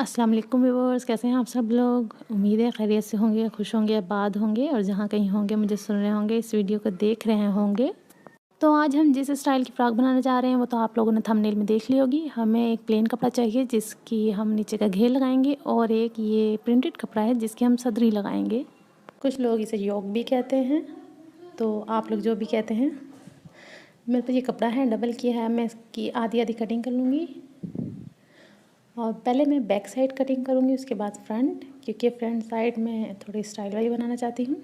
अस्सलाम वालेकुम व्यूअर्स, कैसे हैं आप सब लोग। उम्मीद है खैरियत से होंगे, खुश होंगे, आबाद होंगे और जहाँ कहीं होंगे मुझे सुन रहे होंगे, इस वीडियो को देख रहे होंगे। तो आज हम जिस स्टाइल की फ़्रॉक बनाने जा रहे हैं वो तो आप लोगों ने थंबनेल में देख ली होगी। हमें एक प्लेन कपड़ा चाहिए जिसकी हम नीचे का घेर लगाएंगे और एक ये प्रिंटेड कपड़ा है जिसकी हम सदरी लगाएंगे। कुछ लोग इसे योक भी कहते हैं, तो आप लोग जो भी कहते हैं। मेरे पास ये कपड़ा है, डबल किया है। मैं इसकी आधी आधी कटिंग कर लूँगी और पहले मैं बैक साइड कटिंग करूँगी, उसके बाद फ्रंट, क्योंकि फ्रंट साइड में थोड़ी स्टाइल वाली बनाना चाहती हूँ।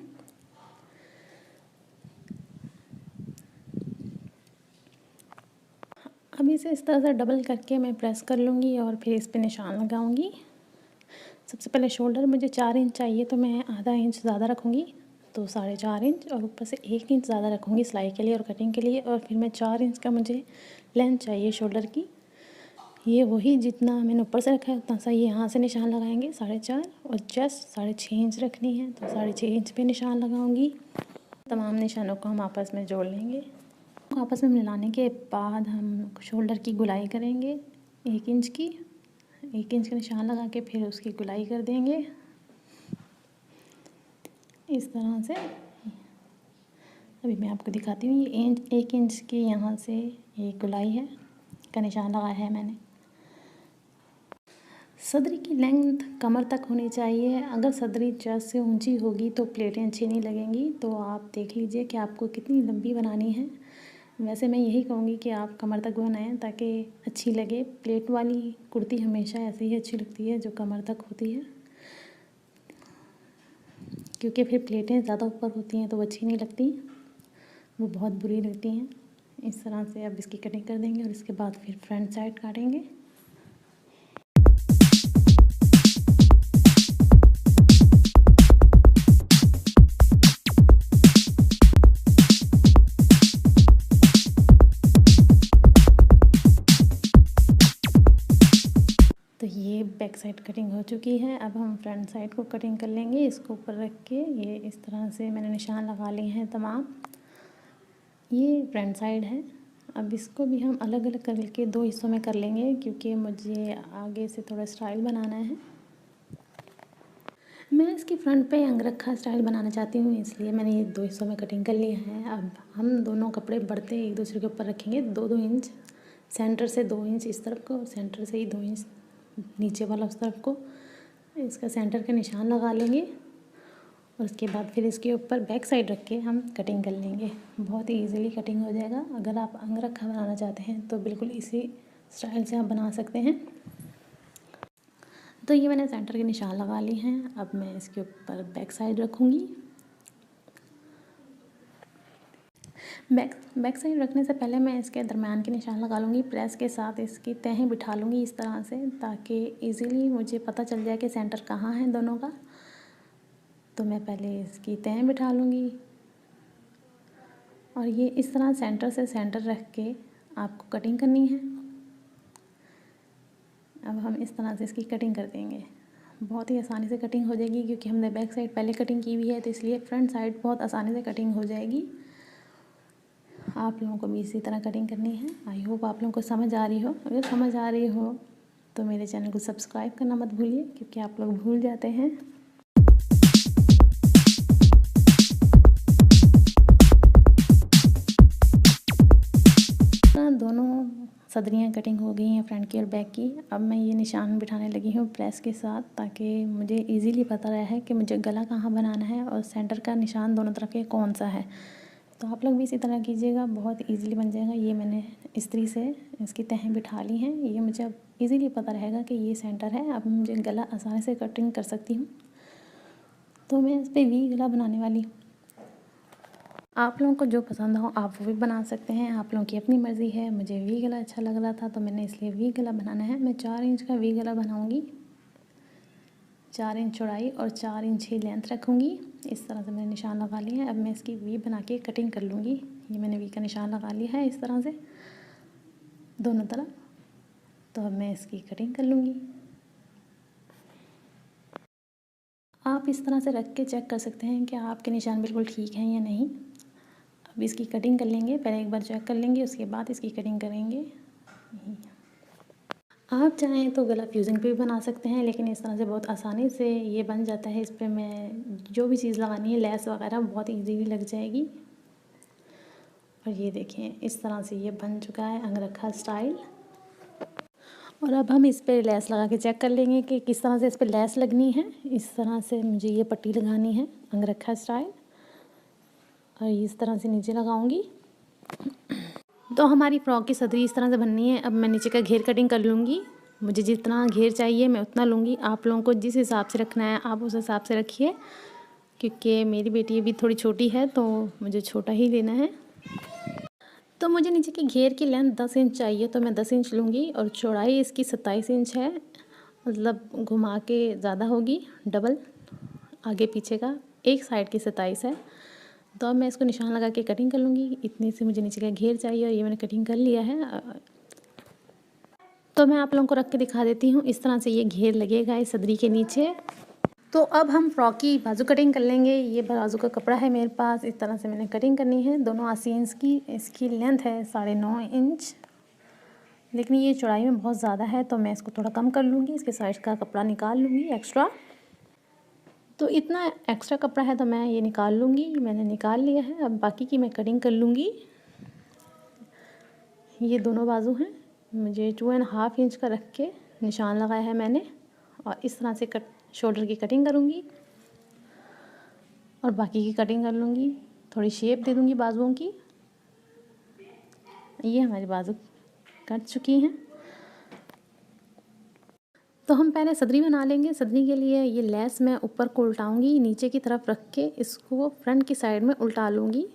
अब इसे इस तरह से डबल करके मैं प्रेस कर लूँगी और फिर इस पे निशान लगाऊँगी। सबसे पहले शोल्डर मुझे 4 इंच चाहिए, तो मैं आधा इंच ज़्यादा रखूँगी, तो 4.5 इंच, और ऊपर से 1 इंच ज़्यादा रखूँगी सिलाई के लिए और कटिंग के लिए। और फिर मैं 4 इंच का मुझे लेंथ चाहिए शोल्डर की। ये वही जितना मैंने ऊपर से रखा है उतना सा यहाँ से निशान लगाएंगे 4.5, और जस्ट 6.5 इंच रखनी है, तो 6.5 इंच पे निशान लगाऊंगी। तमाम निशानों को हम आपस में जोड़ लेंगे। आपस में मिलाने के बाद हम शोल्डर की गुलाई करेंगे 1 इंच की। 1 इंच का निशान लगा के फिर उसकी गुलाई कर देंगे इस तरह से। अभी मैं आपको दिखाती हूँ। ये 1 इंच की यहाँ से ये गुलाई है का निशान लगाया है मैंने। सदरी की लेंथ कमर तक होनी चाहिए। अगर सदरी चेस्ट से ऊंची होगी तो प्लेटें अच्छी नहीं लगेंगी, तो आप देख लीजिए कि आपको कितनी लंबी बनानी है। वैसे मैं यही कहूँगी कि आप कमर तक बनाएं ताकि अच्छी लगे। प्लेट वाली कुर्ती हमेशा ऐसे ही अच्छी लगती है जो कमर तक होती है, क्योंकि फिर प्लेटें ज़्यादा ऊपर होती हैं तो वो अच्छी नहीं लगती, वो बहुत बुरी लगती हैं। इस तरह से अब इसकी कटिंग कर देंगे और इसके बाद फिर फ्रंट साइड काटेंगे। तो ये बैक साइड कटिंग हो चुकी है। अब हम फ्रंट साइड को कटिंग कर लेंगे। इसको ऊपर रख के ये इस तरह से मैंने निशान लगा लिए हैं तमाम। ये फ्रंट साइड है। अब इसको भी हम अलग अलग करके 2 हिस्सों में कर लेंगे, क्योंकि मुझे आगे से थोड़ा स्टाइल बनाना है। मैं इसकी फ्रंट पे अंगरखा स्टाइल बनाना चाहती हूँ, इसलिए मैंने ये 2 हिस्सों में कटिंग कर लिया है। अब हम दोनों कपड़े बढ़ते एक दूसरे के ऊपर रखेंगे 2-2 इंच। सेंटर से 2 इंच इस तरफ को, सेंटर से ही 2 इंच नीचे वाला उस तरफ को। इसका सेंटर का निशान लगा लेंगे और उसके बाद फिर इसके ऊपर बैक साइड रख के हम कटिंग कर लेंगे। बहुत ही ईज़िली कटिंग हो जाएगा। अगर आप अंगरखा बनाना चाहते हैं तो बिल्कुल इसी स्टाइल से आप बना सकते हैं। तो ये मैंने सेंटर के निशान लगा लिए हैं। अब मैं इसके ऊपर बैक साइड रखूँगी। बैक साइड रखने से पहले मैं इसके दरम्यान के निशान लगा लूँगी। प्रेस के साथ इसकी तहें बिठा लूँगी इस तरह से, ताकि इजीली मुझे पता चल जाए कि सेंटर कहाँ है दोनों का। तो मैं पहले इसकी तहें बिठा लूँगी और ये इस तरह सेंटर से सेंटर रख के आपको कटिंग करनी है। अब हम इस तरह से इसकी कटिंग कर देंगे। बहुत ही आसानी से कटिंग हो जाएगी, क्योंकि हमने बैक साइड पहले कटिंग की हुई है, तो इसलिए फ्रंट साइड बहुत आसानी से कटिंग हो जाएगी। आप लोगों को भी इसी तरह कटिंग करनी है। आई होप आप लोगों को समझ आ रही हो। अगर समझ आ रही हो तो मेरे चैनल को सब्सक्राइब करना मत भूलिए, क्योंकि आप लोग भूल जाते हैं। दोनों सदरियाँ कटिंग हो गई हैं फ्रंट की और बैक की। अब मैं ये निशान बिठाने लगी हूँ प्रेस के साथ, ताकि मुझे इजीली पता रहे कि मुझे गला कहाँ बनाना है और सेंटर का निशान दोनों तरफ के कौन सा है। तो आप लोग भी इसी तरह कीजिएगा, बहुत इजीली बन जाएगा। ये मैंने इस्त्री से इसकी तहें बिठा ली हैं। ये मुझे अब इजीली पता रहेगा कि ये सेंटर है। अब मुझे गला आसानी से कटिंग कर सकती हूँ। तो मैं इस पर वी गला बनाने वाली हूँ। आप लोगों को जो पसंद हो आप वो भी बना सकते हैं, आप लोगों की अपनी मर्ज़ी है। मुझे वी गला अच्छा लग रहा था तो मैंने इसलिए वी गला बनाना है। मैं 4 इंच का वी गला बनाऊँगी। 4 इंच चौड़ाई और 4 इंच ही लेंथ रखूँगी। इस तरह से मैंने निशान लगा लिए हैं। अब मैं इसकी वी बना के कटिंग कर लूँगी। ये मैंने वी का निशान लगा लिया है इस तरह से दोनों तरफ। तो अब मैं इसकी कटिंग कर लूँगी। आप इस तरह से रख के चेक कर सकते हैं कि आपके निशान बिल्कुल ठीक हैं या नहीं। अब इसकी कटिंग कर लेंगे। पहले एक बार चेक कर लेंगे, उसके बाद इसकी कटिंग करेंगे। आप चाहें तो गला फ्यूज़िंग पे भी बना सकते हैं, लेकिन इस तरह से बहुत आसानी से ये बन जाता है। इस पे मैं जो भी चीज़ लगानी है, लेस वगैरह, बहुत ईजीली लग जाएगी। और ये देखें, इस तरह से ये बन चुका है अंगरखा स्टाइल। और अब हम इस पे लेस लगा के चेक कर लेंगे कि किस तरह से इस पे लेस लगनी है। इस तरह से मुझे ये पट्टी लगानी है अंगरखा स्टाइल, और इस तरह से नीचे लगाऊंगी। तो हमारी फ्रॉक की सदरी इस तरह से बननी है। अब मैं नीचे का घेर कटिंग कर लूँगी। मुझे जितना घेर चाहिए मैं उतना लूँगी। आप लोगों को जिस हिसाब से रखना है आप उस हिसाब से रखिए, क्योंकि मेरी बेटी अभी थोड़ी छोटी है तो मुझे छोटा ही लेना है। तो मुझे नीचे की घेर की लेंथ 10 इंच चाहिए, तो मैं 10 इंच लूँगी। और चौड़ाई इसकी 27 इंच है, मतलब घुमा के ज़्यादा होगी, डबल आगे पीछे का, एक साइड की 27 है। तो अब मैं इसको निशान लगा के कटिंग कर लूँगी। इतनी से मुझे नीचे का घेर चाहिए, और ये मैंने कटिंग कर लिया है। तो मैं आप लोगों को रख के दिखा देती हूँ। इस तरह से ये घेर लगेगा इस सदरी के नीचे। तो अब हम फ्रॉक की बाजू कटिंग कर लेंगे। ये बाजू का कपड़ा है मेरे पास, इस तरह से मैंने कटिंग करनी है दोनों आसीन्स की। इसकी लेंथ है 9.5 इंच, लेकिन ये चौड़ाई में बहुत ज़्यादा है, तो मैं इसको थोड़ा कम कर लूँगी। इसके साइड का कपड़ा निकाल लूँगी एक्स्ट्रा। तो इतना एक्स्ट्रा कपड़ा है तो मैं ये निकाल लूँगी, मैंने निकाल लिया है। अब बाकी की मैं कटिंग कर लूँगी। ये दोनों बाजू हैं, मुझे 2.5 इंच का रख के निशान लगाया है मैंने, और इस तरह से शोल्डर की कटिंग करूँगी और बाकी की कटिंग कर लूँगी। थोड़ी शेप दे दूँगी बाजुओं की। ये हमारी बाजू कट चुकी हैं। तो हम पहले सदरी बना लेंगे। सदरी के लिए ये लेस मैं ऊपर को उल्टाऊँगी, नीचे की तरफ रख के इसको फ्रंट की साइड में उल्टा लूँगी।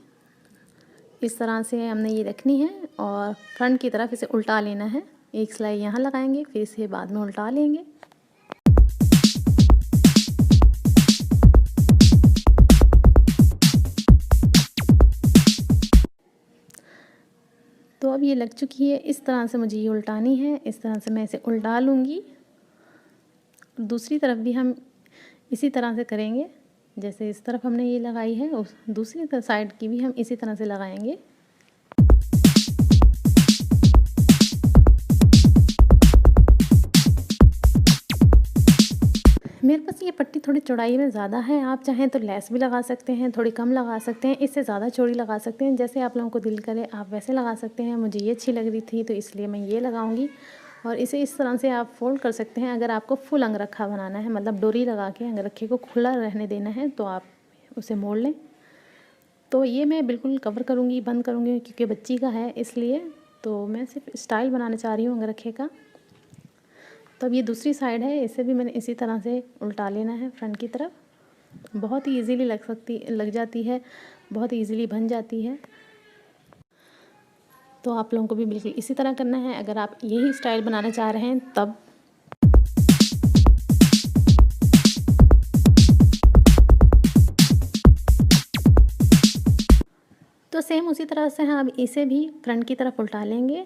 इस तरह से हमने ये रखनी है, और फ्रंट की तरफ इसे उल्टा लेना है। एक सिलाई यहाँ लगाएंगे, फिर इसे बाद में उल्टा लेंगे। तो अब ये लग चुकी है। इस तरह से मुझे ये उल्टानी है। इस तरह से मैं इसे उल्टा लूँगी। दूसरी तरफ भी हम इसी तरह से करेंगे, जैसे इस तरफ हमने ये लगाई है, उस दूसरी साइड की भी हम इसी तरह से लगाएंगे। मेरे पास ये पट्टी थोड़ी चौड़ाई में ज़्यादा है। आप चाहें तो लेस भी लगा सकते हैं, थोड़ी कम लगा सकते हैं, इससे ज़्यादा चौड़ी लगा सकते हैं, जैसे आप लोगों को दिल करे आप वैसे लगा सकते हैं। मुझे ये अच्छी लग रही थी तो इसलिए मैं ये लगाऊंगी। और इसे इस तरह से आप फोल्ड कर सकते हैं। अगर आपको फुल अंगरखा बनाना है, मतलब डोरी लगा के अंगरखे को खुला रहने देना है, तो आप उसे मोड़ लें। तो ये मैं बिल्कुल कवर करूँगी, बंद करूँगी, क्योंकि बच्ची का है इसलिए। तो मैं सिर्फ स्टाइल बनाना चाह रही हूँ अंगरखे का। तो अब ये दूसरी साइड है, इसे भी मैंने इसी तरह से उल्टा लेना है फ्रंट की तरफ। बहुत ही इजीली लग जाती है, बहुत इजीली बन जाती है। तो आप लोगों को भी बिल्कुल इसी तरह करना है अगर आप यही स्टाइल बनाना चाह रहे हैं तब। तो सेम उसी तरह से हम इसे भी फ्रंट की तरफ उल्टा लेंगे।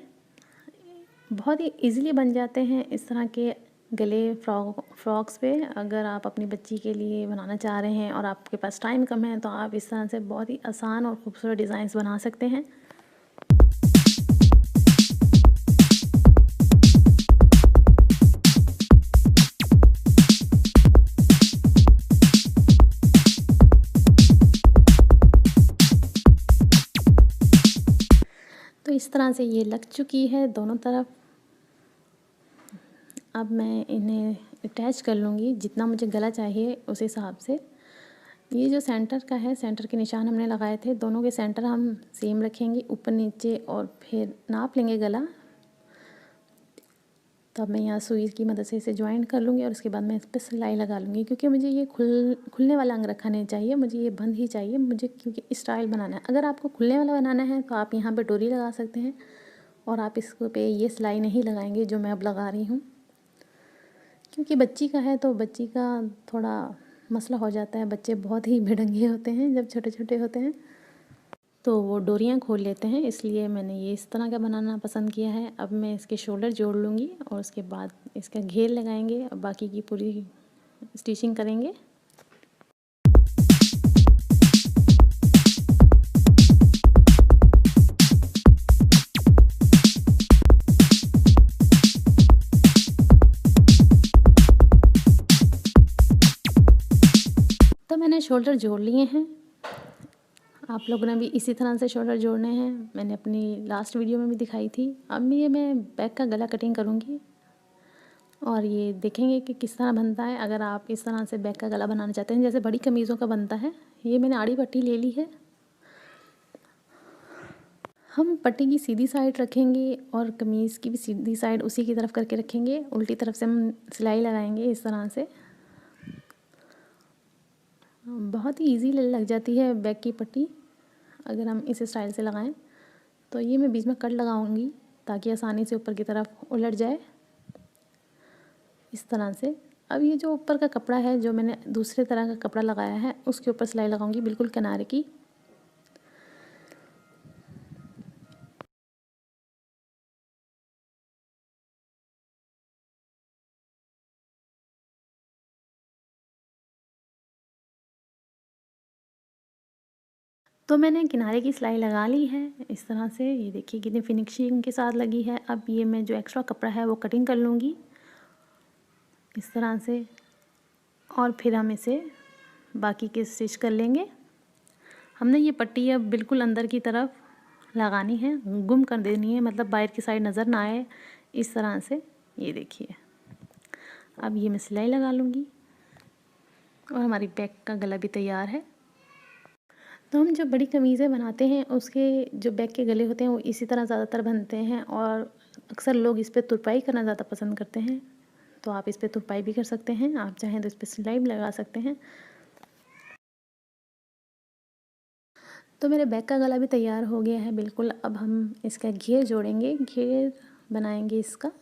बहुत ही इजीली बन जाते हैं इस तरह के गले फ्रॉक्स पे। अगर आप अपनी बच्ची के लिए बनाना चाह रहे हैं और आपके पास टाइम कम है, तो आप इस तरह से बहुत ही आसान और खूबसूरत डिज़ाइंस बना सकते हैं। तो इस तरह से ये लग चुकी है दोनों तरफ। अब मैं इन्हें अटैच कर लूँगी जितना मुझे गला चाहिए उस हिसाब से। ये जो सेंटर का है, सेंटर के निशान हमने लगाए थे, दोनों के सेंटर हम सेम रखेंगे, ऊपर नीचे, और फिर नाप लेंगे गला। तो अब मैं यहाँ सुई की मदद से इसे ज्वाइन कर लूँगी, और उसके बाद मैं इस पर सिलाई लगा लूँगी, क्योंकि मुझे ये खुलने वाला अंगरखा नहीं चाहिए, मुझे ये बंद ही चाहिए मुझे, क्योंकि स्टाइल बनाना है। अगर आपको खुलने वाला बनाना है तो आप यहाँ पे डोरी लगा सकते हैं, और आप इसको पे ये सिलाई नहीं लगाएंगे जो मैं अब लगा रही हूँ, क्योंकि बच्ची का है तो बच्ची का थोड़ा मसला हो जाता है। बच्चे बहुत ही भिड़ंगे होते हैं जब छोटे छोटे होते हैं, तो वो डोरियाँ खोल लेते हैं, इसलिए मैंने ये इस तरह का बनाना पसंद किया है। अब मैं इसके शोल्डर जोड़ लूँगी, और उसके बाद इसका घेर लगाएंगे, और बाकी की पूरी स्टिचिंग करेंगे। मैंने शोल्डर जोड़ लिए हैं। आप लोगों ने भी इसी तरह से शोल्डर जोड़ने हैं, मैंने अपनी लास्ट वीडियो में भी दिखाई थी। अब मैं बैक का गला कटिंग करूँगी और ये देखेंगे कि किस तरह बनता है। अगर आप इस तरह से बैक का गला बनाना चाहते हैं जैसे बड़ी कमीज़ों का बनता है, ये मैंने आड़ी पट्टी ले ली है। हम पट्टी की सीधी साइड रखेंगे और कमीज़ की भी सीधी साइड उसी की तरफ करके रखेंगे। उल्टी तरफ से हम सिलाई लगाएंगे इस तरह से। बहुत ही इजी लग जाती है बैक की पट्टी अगर हम इस स्टाइल से लगाएं। तो ये मैं बीच में कट लगाऊंगी ताकि आसानी से ऊपर की तरफ उलट जाए इस तरह से। अब ये जो ऊपर का कपड़ा है, जो मैंने दूसरे तरह का कपड़ा लगाया है, उसके ऊपर सिलाई लगाऊंगी बिल्कुल किनारे की। तो मैंने किनारे की सिलाई लगा ली है इस तरह से। ये देखिए कितनी फिनिशिंग के साथ लगी है। अब ये मैं जो एक्स्ट्रा कपड़ा है वो कटिंग कर लूँगी इस तरह से और फिर हम इसे बाकी के स्टिच कर लेंगे। हमने ये पट्टी अब बिल्कुल अंदर की तरफ लगानी है, गुम कर देनी है, मतलब बाहर की साइड नज़र ना आए इस तरह से। ये देखिए अब ये मैं सिलाई लगा लूँगी और हमारी बैक का गला भी तैयार है। तो हम जो बड़ी कमीज़ें बनाते हैं उसके जो बैक के गले होते हैं वो इसी तरह ज़्यादातर बनते हैं और अक्सर लोग इस पर तुरपाई करना ज़्यादा पसंद करते हैं। तो आप इस पर तुरपाई भी कर सकते हैं, आप चाहें तो इस पर सिलाई भी लगा सकते हैं। तो मेरे बैक का गला भी तैयार हो गया है बिल्कुल। अब हम इसका घेर जोड़ेंगे, घेर बनाएंगे इसका।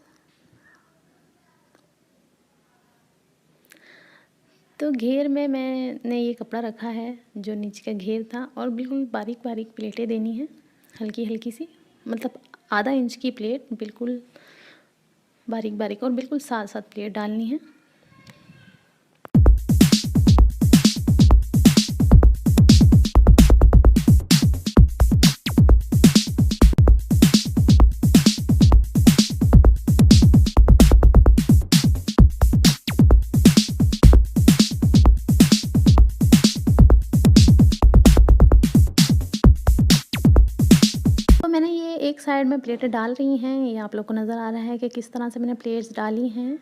तो घेर में मैंने ये कपड़ा रखा है जो नीचे का घेर था और बिल्कुल बारीक बारीक प्लेटें देनी है, हल्की हल्की सी, मतलब आधा इंच की प्लेट बिल्कुल बारीक बारीक और बिल्कुल साथ साथ प्लेट डालनी है। एक साइड में प्लेटें डाल रही हैं, ये आप लोग को नज़र आ रहा है कि किस तरह से मैंने प्लेट्स डाली हैं।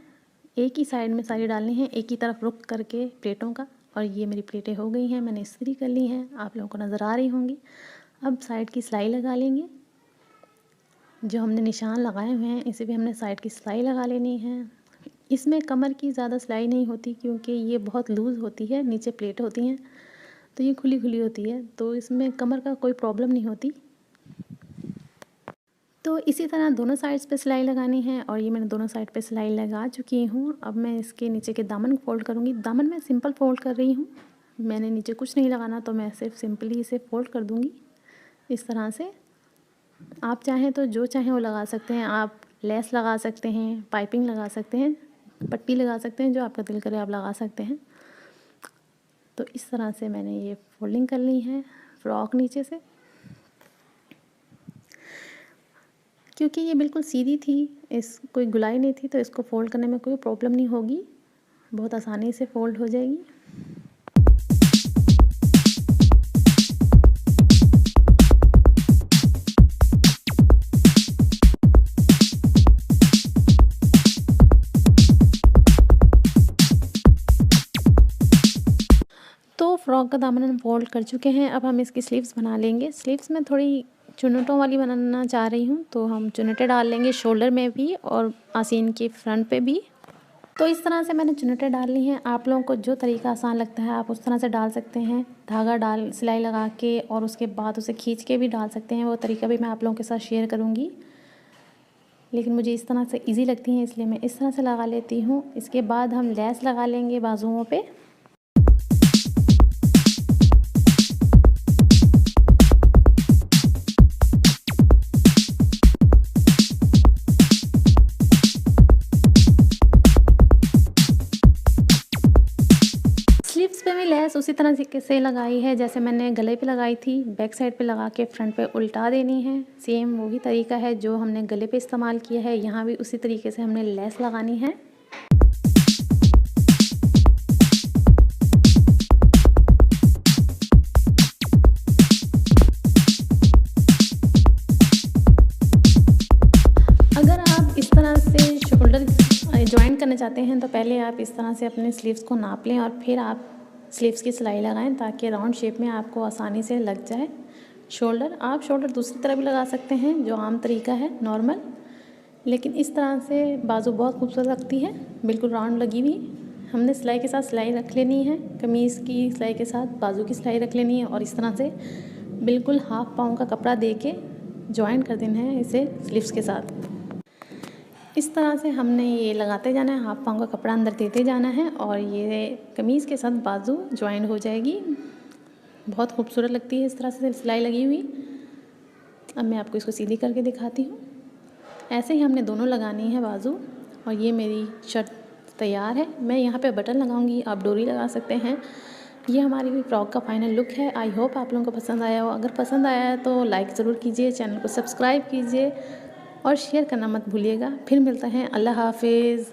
एक ही साइड में सारी डालनी है, एक ही तरफ रुक करके प्लेटों का। और ये मेरी प्लेटें हो गई हैं, मैंने इस्त्री कर ली हैं, आप लोगों को नज़र आ रही होंगी। अब साइड की सिलाई लगा लेंगे। जो हमने निशान लगाए हुए हैं इसे भी हमने साइड की सिलाई लगा लेनी है। इसमें कमर की ज़्यादा सिलाई नहीं होती क्योंकि ये बहुत लूज़ होती है, नीचे प्लेट होती हैं तो ये खुली खुली होती है, तो इसमें कमर का कोई प्रॉब्लम नहीं होती। तो इसी तरह दोनों साइड्स पे सिलाई लगानी है और ये मैंने दोनों साइड पे सिलाई लगा चुकी हूँ। अब मैं इसके नीचे के दामन फोल्ड करूँगी। दामन मैं सिंपल फोल्ड कर रही हूँ, मैंने नीचे कुछ नहीं लगाना, तो मैं सिर्फ सिंपली इसे फोल्ड कर दूँगी इस तरह से। आप चाहें तो जो चाहें वो लगा सकते हैं, आप लेस लगा सकते हैं, पाइपिंग लगा सकते हैं, पट्टी लगा सकते हैं, जो आपका दिल करे आप लगा सकते हैं। तो इस तरह से मैंने ये फोल्डिंग कर ली है फ्रॉक नीचे से। क्योंकि ये बिल्कुल सीधी थी, इस कोई गुलाई नहीं थी, तो इसको फ़ोल्ड करने में कोई प्रॉब्लम नहीं होगी, बहुत आसानी से फ़ोल्ड हो जाएगी। तो फ्रॉक का दामन हम फोल्ड कर चुके हैं। अब हम इसकी स्लीव्स बना लेंगे। स्लीव्स में थोड़ी चुन्नटों वाली बनाना चाह रही हूँ, तो हम चुन्नटें डाल लेंगे शोल्डर में भी और आसीन के फ्रंट पे भी। तो इस तरह से मैंने चुन्नटें डाल ली हैं। आप लोगों को जो तरीका आसान लगता है आप उस तरह से डाल सकते हैं, धागा डाल सिलाई लगा के और उसके बाद उसे खींच के भी डाल सकते हैं। वो तरीका भी मैं आप लोगों के साथ शेयर करूँगी, लेकिन मुझे इस तरह से ईजी लगती हैं इसलिए मैं इस तरह से लगा लेती हूँ। इसके बाद हम लेस लगा लेंगे बाजुओं पे। स्लीव्स पे भी लेस उसी तरह से लगाई है जैसे मैंने गले पे लगाई थी। बैक साइड पे लगा के फ्रंट पे उल्टा देनी है। सेम वही तरीका है जो हमने गले पे इस्तेमाल किया है, यहाँ भी उसी तरीके से हमने लेस लगानी है। चाहते हैं तो पहले आप इस तरह से अपने स्लीव्स को नाप लें और फिर आप स्लीव्स की सिलाई लगाएं ताकि राउंड शेप में आपको आसानी से लग जाए। शोल्डर, आप शोल्डर दूसरी तरफ भी लगा सकते हैं जो आम तरीका है नॉर्मल, लेकिन इस तरह से बाजू बहुत खूबसूरत लगती है, बिल्कुल राउंड लगी हुई। हमने सिलाई के साथ सिलाई रख लेनी है, कमीज़ की सिलाई के साथ बाजू की सिलाई रख लेनी है और इस तरह से बिल्कुल हाफ पाँव का कपड़ा दे के ज्वाइन कर देना है इसे स्लीव्स के साथ। इस तरह से हमने ये लगाते जाना है, हाफ पाँव का कपड़ा अंदर देते जाना है और ये कमीज़ के साथ बाजू ज्वाइन हो जाएगी। बहुत खूबसूरत लगती है इस तरह से सिलाई लगी हुई। अब मैं आपको इसको सीधी करके दिखाती हूँ। ऐसे ही हमने दोनों लगानी है बाजू। और ये मेरी शर्ट तैयार है। मैं यहाँ पे बटन लगाऊंगी, आप डोरी लगा सकते हैं। ये हमारी फ्रॉक का फाइनल लुक है। आई होप आप लोगों को पसंद आया हो। अगर पसंद आया है तो लाइक ज़रूर कीजिए, चैनल को सब्सक्राइब कीजिए और शेयर करना मत भूलिएगा। फिर मिलते हैं। अल्लाह हाफिज़।